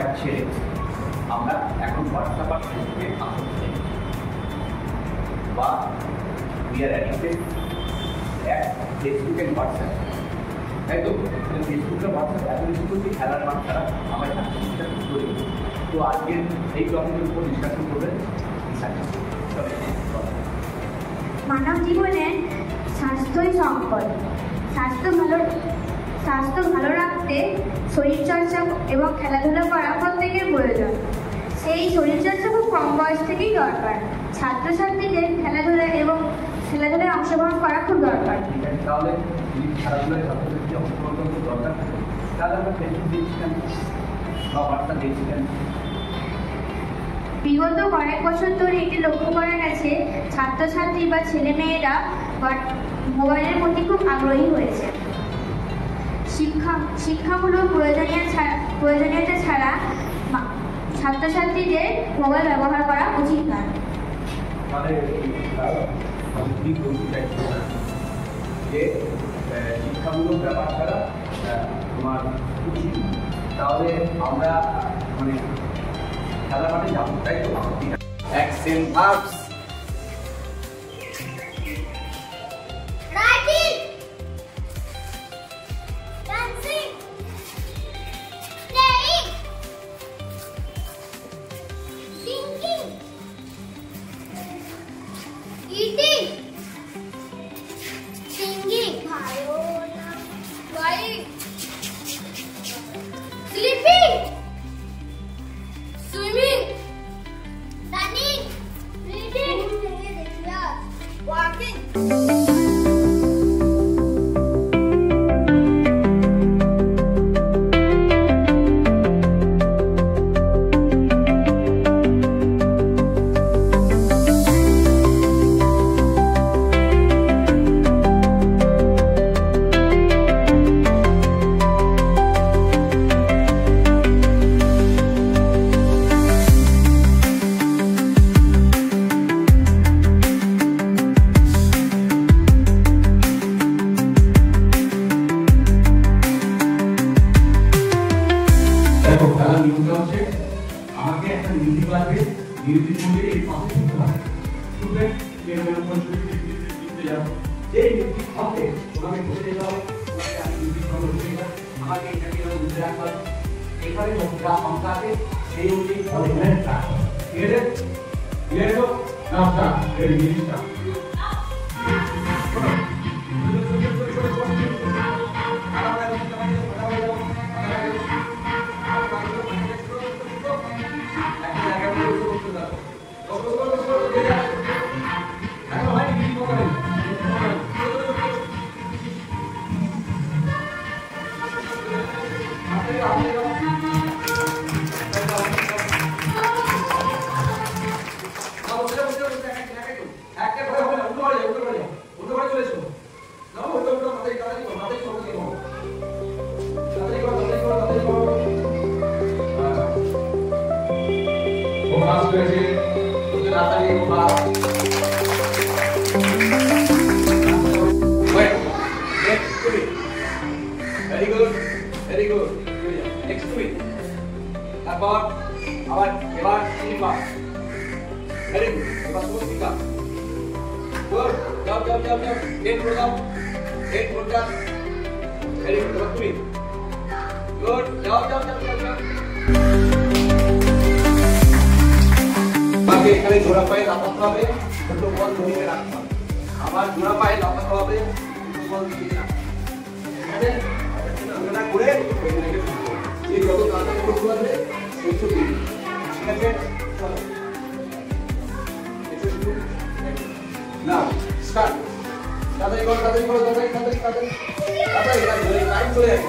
কয়েক ছেড়ে আমরা এখন হোয়াটসঅ্যাপ আর ফেসবুকে আসক্তি বা we are addicted Facebook and WhatsApp, তাই তো? ফেসবুক আর হোয়াটসঅ্যাপ এত কিছু করছি খেলার মাঠ ছাড়া আমরা স্বাস্থ্যটা করি। তো আজকের এই টপিকের উপর ডিসকাশন করবেন। মানব জীবনের স্বাস্থ্যই সম্পদ। স্বাস্থ্য ভালো রাখতে শরীরচর্চা এবং খেলাধুলা করা প্রত্যেকের প্রয়োজন। সেই শরীরচর্চা খুব কম বয়স থেকেই দরকার। ছাত্রছাত্রীদের খেলাধুলায় অংশগ্রহণ করা খুব দরকার। তাহলে খেলাধুলায় ছাত্রছাত্রী অংশগ্রহণ করতে দরকার, তাহলে আমরা ফেসবুক দিচ্ছিলেন বা হোয়াটসঅ্যাপ দিচ্ছিলেন। বিগত কয়েক বছর ধরে এটি লক্ষ্য করা গেছে, ছাত্রছাত্রী বা ছেলেমেয়েরা মোবাইলের প্রতি খুব আগ্রহী হয়েছে। শিক্ষামূলক প্রয়োজনীয়তা ছাড়া ছাত্রছাত্রীদের মোবাইল ব্যবহার করা উচিত নয়। যে শিক্ষামূলক ব্যাপার ছাড়া তোমার উচিত, তাহলে আমরা মানে খেলার মাঠে যাবো, তাই তো? Action verbs eating, singing, flying, sleeping, swimming, running, reading, walking. আমাকে একটা মিউজিক লাগবে, মিউজিক মধ্যে এই পাশে শুনতে হবে। স্টুডেন্ট লিখতে যাও, এই মিউজিক হবে তোমাকে বলে দিতে হবে, তোমাকে আমি মিউজিক বলতে হবে, আমাকে এটাকে বুঝে রাখতে হবে। এখানে যা সংখ্যা আছে সেই অনুযায়ী ফলেটা ঠিক আছে? ক্লিয়ার তো? নামটা এই জিনিসটা very good. Next week. About Shiva. Very good. About Musika. Good. Jump. Get put down. Very good. About 3. Good. Jump. বাকি এখানে জোড়া পায়ে লাফাতে হবে, ছোট বল ধরে রাখতে হবে। আবার জোড়া পায়ে লাফাতে হবে, ছোট বল ধরে রাখতে হবে। ঠিক আছে? না করে এই যত তাড়াতাড়ি করতে পারবে একটু ঠিক আছে? চলো না স্টার্ট। তাড়াতাড়ি করো টাইম চলে যাচ্ছে।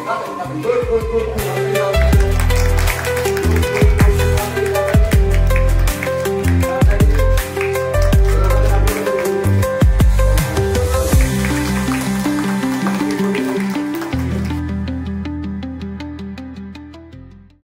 তাড়াতাড়ি